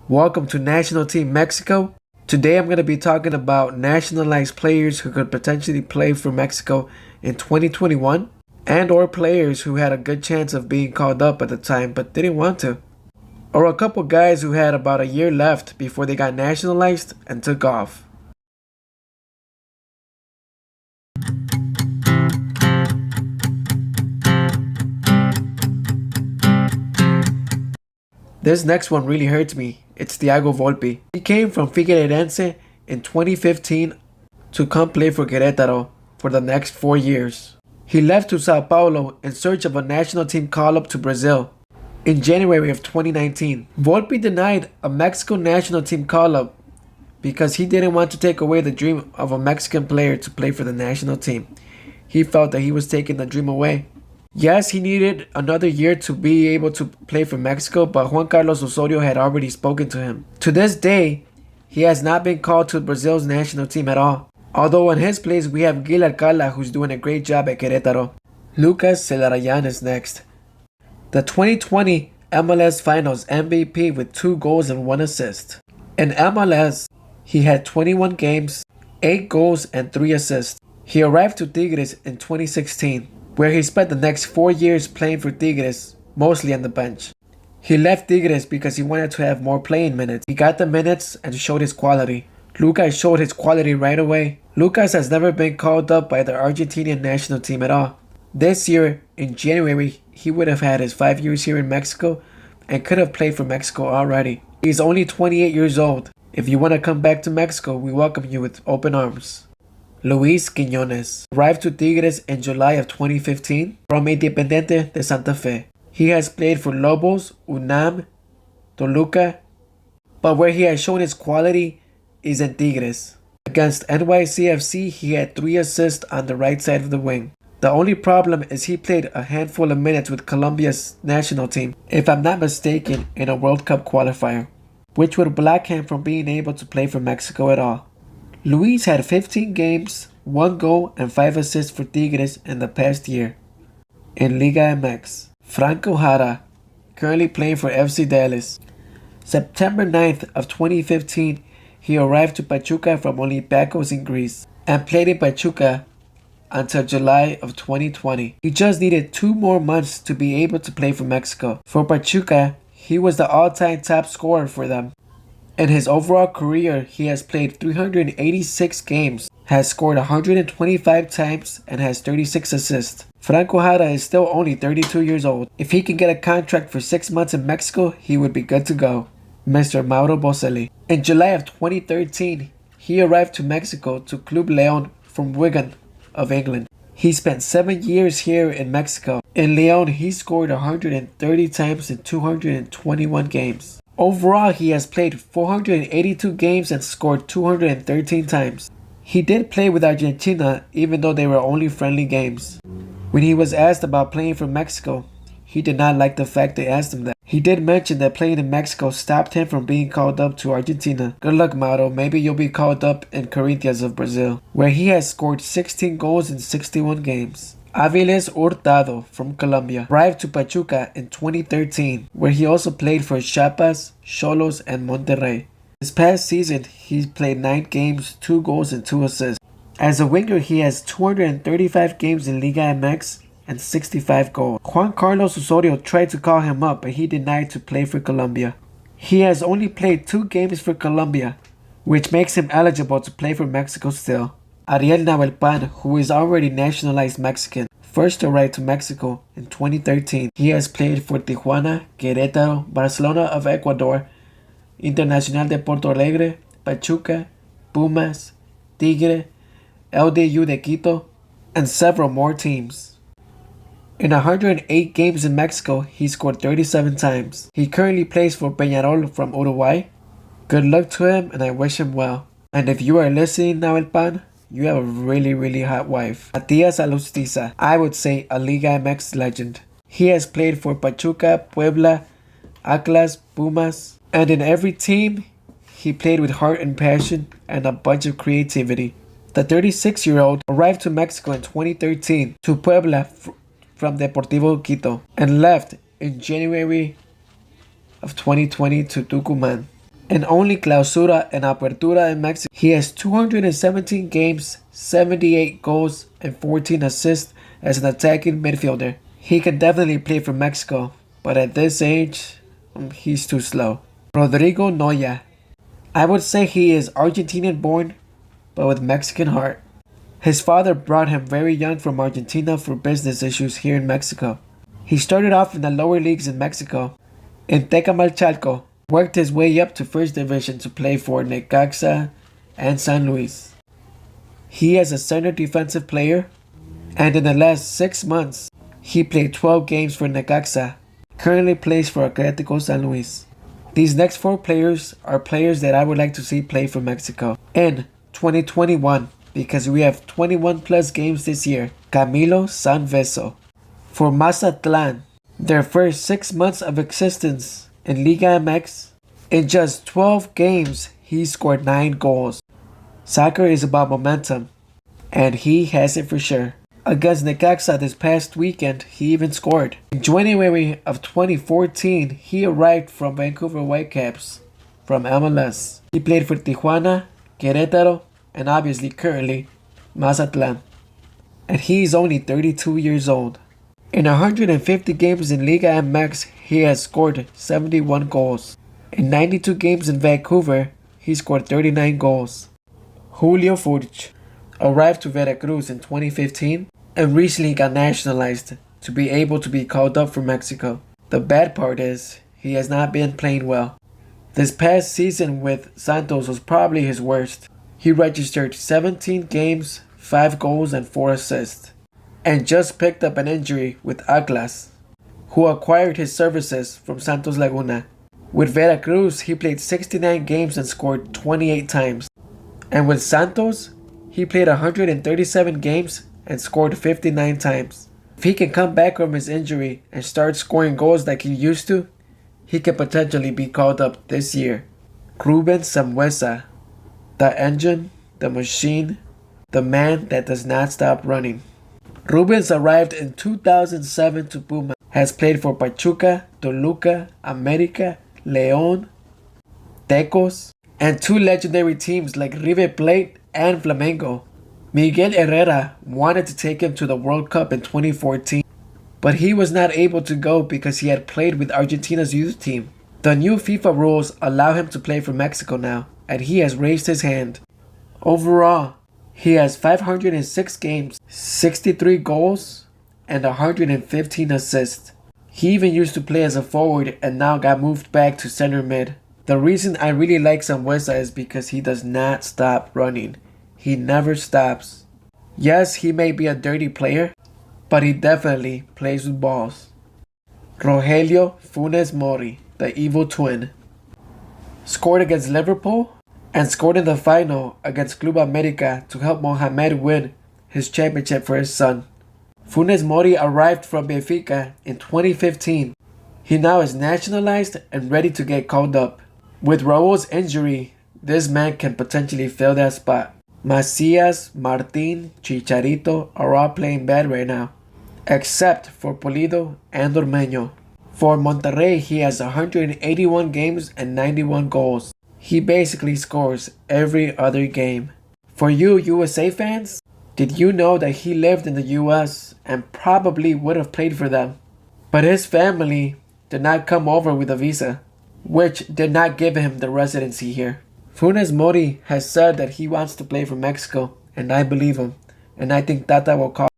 Welcome to National Team Mexico. Today I'm going to be talking about nationalized players who could potentially play for Mexico in 2021 and or players who had a good chance of being called up at the time but didn't want to. Or a couple guys who had about a year left before they got nationalized and took off. This next one really hurts me. It's Thiago Volpi. He came from Figueirense in 2015 to come play for Querétaro for the next 4 years. He left to Sao Paulo in search of a national team call-up to Brazil in January of 2019. Volpi denied a Mexico national team call-up because he didn't want to take away the dream of a Mexican player to play for the national team. He felt that he was taking the dream away. Yes, he needed another year to be able to play for Mexico, but Juan Carlos Osorio had already spoken to him. To this day, he has not been called to Brazil's national team at all. Although in his place, we have Gil Alcala, who's doing a great job at Querétaro. Lucas Celarayán is next. The 2020 MLS Finals MVP with 2 goals and 1 assist. In MLS, he had 21 games, 8 goals and 3 assists. He arrived to Tigres in 2016. Where he spent the next 4 years playing for Tigres, mostly on the bench. He left Tigres because he wanted to have more playing minutes. He got the minutes and showed his quality. Lucas showed his quality right away. Lucas has never been called up by the Argentinian national team at all. This year, in January, he would have had his 5 years here in Mexico and could have played for Mexico already. He's only 28 years old. If you want to come back to Mexico, we welcome you with open arms. Luis Quiñones arrived to Tigres in July of 2015 from Independiente de Santa Fe. He has played for Lobos, UNAM, Toluca, but where he has shown his quality is in Tigres. Against NYCFC, he had 3 assists on the right side of the wing. The only problem is he played a handful of minutes with Colombia's national team, if I'm not mistaken, in a World Cup qualifier, which would block him from being able to play for Mexico at all. Luis had 15 games, 1 goal and 5 assists for Tigres in the past year. In Liga MX, Franco Jara, currently playing for FC Dallas. September 9th of 2015, he arrived to Pachuca from Olympiacos in Greece and played in Pachuca until July of 2020. He just needed 2 more months to be able to play for Mexico. For Pachuca, he was the all-time top scorer for them. In his overall career, he has played 386 games, has scored 125 times, and has 36 assists. Franco Jara is still only 32 years old. If he can get a contract for 6 months in Mexico, he would be good to go. Mr. Mauro Boselli. In July of 2013, he arrived to Mexico to Club León from Wigan of England. He spent 7 years here in Mexico. In León, he scored 130 times in 221 games. Overall, he has played 482 games and scored 213 times. He did play with Argentina even though they were only friendly games. When he was asked about playing for Mexico, he did not like the fact they asked him that. He did mention that playing in Mexico stopped him from being called up to Argentina. Good luck, Mauro. Maybe you'll be called up in Corinthians of Brazil, where he has scored 16 goals in 61 games. Aviles Hurtado from Colombia arrived to Pachuca in 2013, where he also played for Chiapas, Xolos, and Monterrey. This past season, he played 9 games, 2 goals, and 2 assists. As a winger, he has 235 games in Liga MX and 65 goals. Juan Carlos Osorio tried to call him up, but he denied to play for Colombia. He has only played 2 games for Colombia, which makes him eligible to play for Mexico still. Ariel Nahuelpan, who is already nationalized Mexican, first arrived to Mexico in 2013. He has played for Tijuana, Querétaro, Barcelona of Ecuador, Internacional de Porto Alegre, Pachuca, Pumas, Tigre, LDU de Quito, and several more teams. In 108 games in Mexico, he scored 37 times. He currently plays for Peñarol from Uruguay. Good luck to him and I wish him well. And if you are listening, Nahuelpan, you have a really hot wife. Matias Alustiza, I would say a Liga MX legend. He has played for Pachuca, Puebla, Atlas, Pumas, and in every team, he played with heart and passion and a bunch of creativity. The 36-year-old arrived to Mexico in 2013 to Puebla from Deportivo Quito and left in January of 2020 to Tucumán. In only Clausura and Apertura in Mexico, he has 217 games, 78 goals, and 14 assists as an attacking midfielder. He can definitely play for Mexico, but at this age, he's too slow. Rodrigo Noya. I would say he is Argentinian born, but with Mexican heart. His father brought him very young from Argentina for business issues here in Mexico. He started off in the lower leagues in Mexico. In Tecamalchalco, worked his way up to first division to play for Necaxa and San Luis. He is a center defensive player, and in the last 6 months, he played 12 games for Necaxa. Currently plays for Atlético San Luis. These next 4 players are players that I would like to see play for Mexico in 2021, because we have 21 plus games this year. Camilo Sanveso. For Mazatlan, their first 6 months of existence in Liga MX, in just 12 games, he scored 9 goals. Soccer is about momentum, and he has it for sure. Against Necaxa this past weekend, he even scored. In January of 2014, he arrived from Vancouver Whitecaps from MLS. He played for Tijuana, Querétaro, and obviously currently Mazatlan. And he's only 32 years old. In 150 games in Liga MX, he has scored 71 goals. In 92 games in Vancouver, he scored 39 goals. Julio Furch arrived to Veracruz in 2015 and recently got nationalized to be able to be called up for Mexico. The bad part is, he has not been playing well. This past season with Santos was probably his worst. He registered 17 games, 5 goals, and 4 assists, and just picked up an injury with Atlas, who acquired his services from Santos Laguna. With Veracruz, he played 69 games and scored 28 times. And with Santos, he played 137 games and scored 59 times. If he can come back from his injury and start scoring goals like he used to, he can potentially be called up this year. Ruben Sambueza, the engine, the machine, the man that does not stop running. Rubens arrived in 2007 to Puma, has played for Pachuca, Toluca, America, León, Tecos, and 2 legendary teams like River Plate and Flamengo. Miguel Herrera wanted to take him to the World Cup in 2014, but he was not able to go because he had played with Argentina's youth team. The new FIFA rules allow him to play for Mexico now, and he has raised his hand. Overall, he has 506 games, 63 goals, and 115 assists. He even used to play as a forward and now got moved back to center mid. The reason I really like Sambueza is because he does not stop running. He never stops. Yes, he may be a dirty player, but he definitely plays with balls. Rogelio Funes Mori, the evil twin, scored against Liverpool and scored in the final against Club America to help Mohamed win his championship for his son. Funes Mori arrived from Benfica in 2015. He now is nationalized and ready to get called up. With Raul's injury, this man can potentially fill that spot. Macias, Martin, Chicharito are all playing bad right now, except for Pulido and Ormeño. For Monterrey, he has 181 games and 91 goals. He basically scores every other game. For you USA fans, did you know that he lived in the US and probably would have played for them? But his family did not come over with a visa, which did not give him the residency here. Funes Mori has said that he wants to play for Mexico, and I believe him, and I think Tata will call.